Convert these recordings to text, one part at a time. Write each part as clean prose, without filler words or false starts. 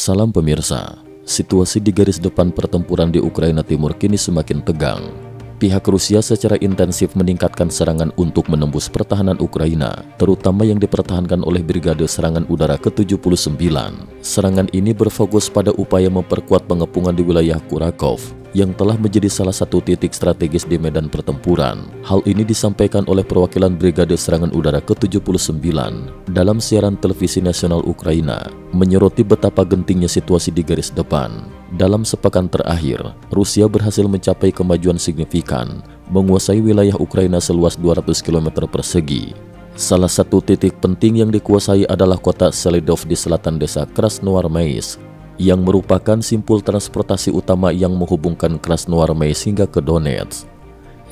Salam pemirsa, situasi di garis depan pertempuran di Ukraina Timur kini semakin tegang. Pihak Rusia secara intensif meningkatkan serangan untuk menembus pertahanan Ukraina, terutama yang dipertahankan oleh Brigade Serangan Udara ke-79. Serangan ini berfokus pada upaya memperkuat pengepungan di wilayah Kurakhov, yang telah menjadi salah satu titik strategis di medan pertempuran. Hal ini disampaikan oleh perwakilan Brigade Serangan Udara ke-79 dalam siaran televisi nasional Ukraina, menyoroti betapa gentingnya situasi di garis depan. Dalam sepekan terakhir, Rusia berhasil mencapai kemajuan signifikan, menguasai wilayah Ukraina seluas 200 km persegi. Salah satu titik penting yang dikuasai adalah kota Selidov di selatan desa Krasnoarmeysk, yang merupakan simpul transportasi utama yang menghubungkan Krasnoarmeysk hingga ke Donetsk.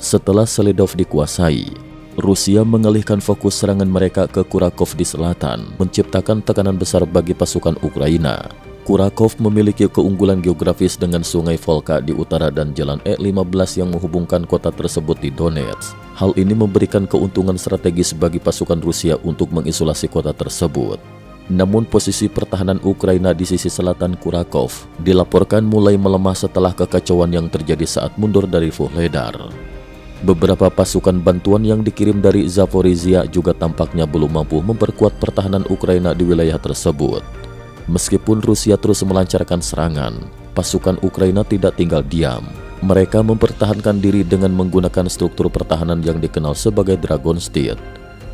Setelah Selidov dikuasai, Rusia mengalihkan fokus serangan mereka ke Kurakhov di selatan, menciptakan tekanan besar bagi pasukan Ukraina. Kurakhov memiliki keunggulan geografis dengan sungai Volga di utara dan jalan E15 yang menghubungkan kota tersebut di Donetsk. Hal ini memberikan keuntungan strategis bagi pasukan Rusia untuk mengisolasi kota tersebut. Namun posisi pertahanan Ukraina di sisi selatan Kurakhov dilaporkan mulai melemah setelah kekacauan yang terjadi saat mundur dari Vuhledar. Beberapa pasukan bantuan yang dikirim dari Zaporizhia juga tampaknya belum mampu memperkuat pertahanan Ukraina di wilayah tersebut. Meskipun Rusia terus melancarkan serangan, pasukan Ukraina tidak tinggal diam. Mereka mempertahankan diri dengan menggunakan struktur pertahanan yang dikenal sebagai Dragon State.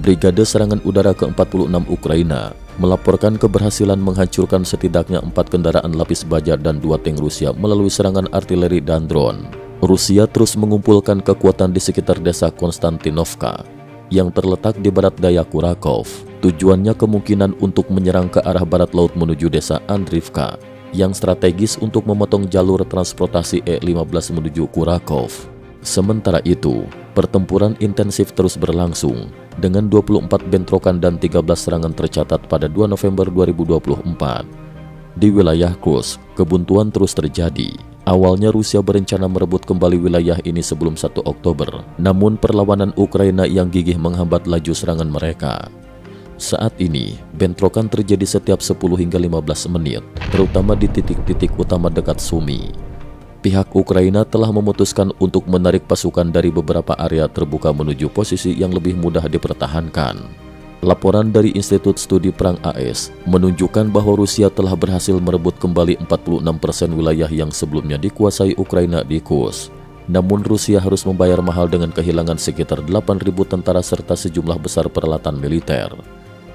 Brigade Serangan Udara ke-46 Ukraina melaporkan keberhasilan menghancurkan setidaknya 4 kendaraan lapis baja dan 2 tank Rusia melalui serangan artileri dan drone. Rusia terus mengumpulkan kekuatan di sekitar desa Konstantinovka yang terletak di barat daya Kurakhov. Tujuannya kemungkinan untuk menyerang ke arah barat laut menuju desa Andrivka yang strategis untuk memotong jalur transportasi E15 menuju Kurakhov. Sementara itu, pertempuran intensif terus berlangsung dengan 24 bentrokan dan 13 serangan tercatat pada 2 November 2024. Di wilayah Kursk, kebuntuan terus terjadi. Awalnya Rusia berencana merebut kembali wilayah ini sebelum 1 Oktober, namun perlawanan Ukraina yang gigih menghambat laju serangan mereka. Saat ini, bentrokan terjadi setiap 10 hingga 15 menit, terutama di titik-titik utama dekat Sumy. Pihak Ukraina telah memutuskan untuk menarik pasukan dari beberapa area terbuka menuju posisi yang lebih mudah dipertahankan. Laporan dari Institut Studi Perang AS menunjukkan bahwa Rusia telah berhasil merebut kembali 46% wilayah yang sebelumnya dikuasai Ukraina di Kursk. Namun Rusia harus membayar mahal dengan kehilangan sekitar 8.000 tentara serta sejumlah besar peralatan militer.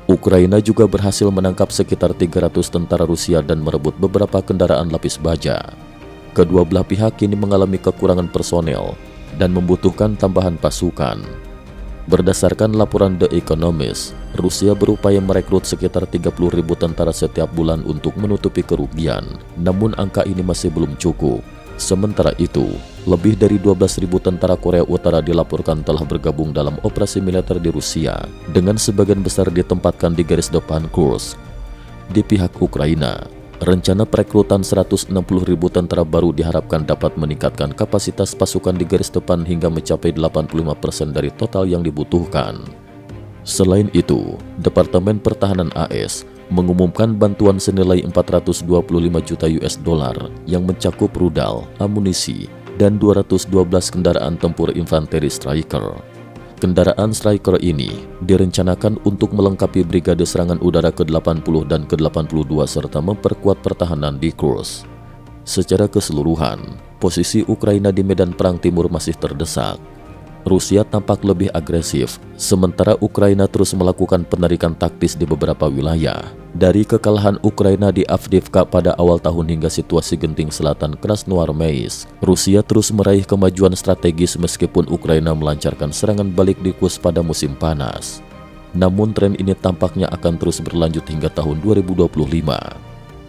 Ukraina juga berhasil menangkap sekitar 300 tentara Rusia dan merebut beberapa kendaraan lapis baja. Kedua belah pihak kini mengalami kekurangan personel dan membutuhkan tambahan pasukan. Berdasarkan laporan The Economist, Rusia berupaya merekrut sekitar 30.000 tentara setiap bulan untuk menutupi kerugian, namun angka ini masih belum cukup. Sementara itu, lebih dari 12.000 tentara Korea Utara dilaporkan telah bergabung dalam operasi militer di Rusia, dengan sebagian besar ditempatkan di garis depan Kursk. Di pihak Ukraina, rencana perekrutan 160.000 tentara baru diharapkan dapat meningkatkan kapasitas pasukan di garis depan hingga mencapai 85% dari total yang dibutuhkan. Selain itu, Departemen Pertahanan AS mengumumkan bantuan senilai 425 juta US dollar yang mencakup rudal, amunisi, dan 212 kendaraan tempur infanteri Striker. Kendaraan Striker ini direncanakan untuk melengkapi Brigade Serangan Udara ke-80 dan ke-82 serta memperkuat pertahanan di Kursk. Secara keseluruhan, posisi Ukraina di medan perang timur masih terdesak. Rusia tampak lebih agresif, sementara Ukraina terus melakukan penarikan taktis di beberapa wilayah. Dari kekalahan Ukraina di Avdiivka pada awal tahun hingga situasi genting selatan Krasnoarmeysk, Rusia terus meraih kemajuan strategis meskipun Ukraina melancarkan serangan balik di Kursk pada musim panas. Namun tren ini tampaknya akan terus berlanjut hingga tahun 2025.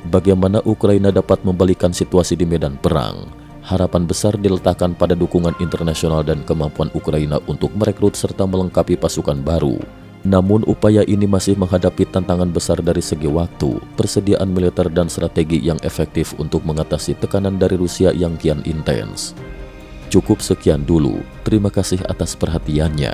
Bagaimana Ukraina dapat membalikkan situasi di medan perang? Harapan besar diletakkan pada dukungan internasional dan kemampuan Ukraina untuk merekrut serta melengkapi pasukan baru. Namun upaya ini masih menghadapi tantangan besar dari segi waktu, persediaan militer dan strategi yang efektif untuk mengatasi tekanan dari Rusia yang kian intens. Cukup sekian dulu, terima kasih atas perhatiannya.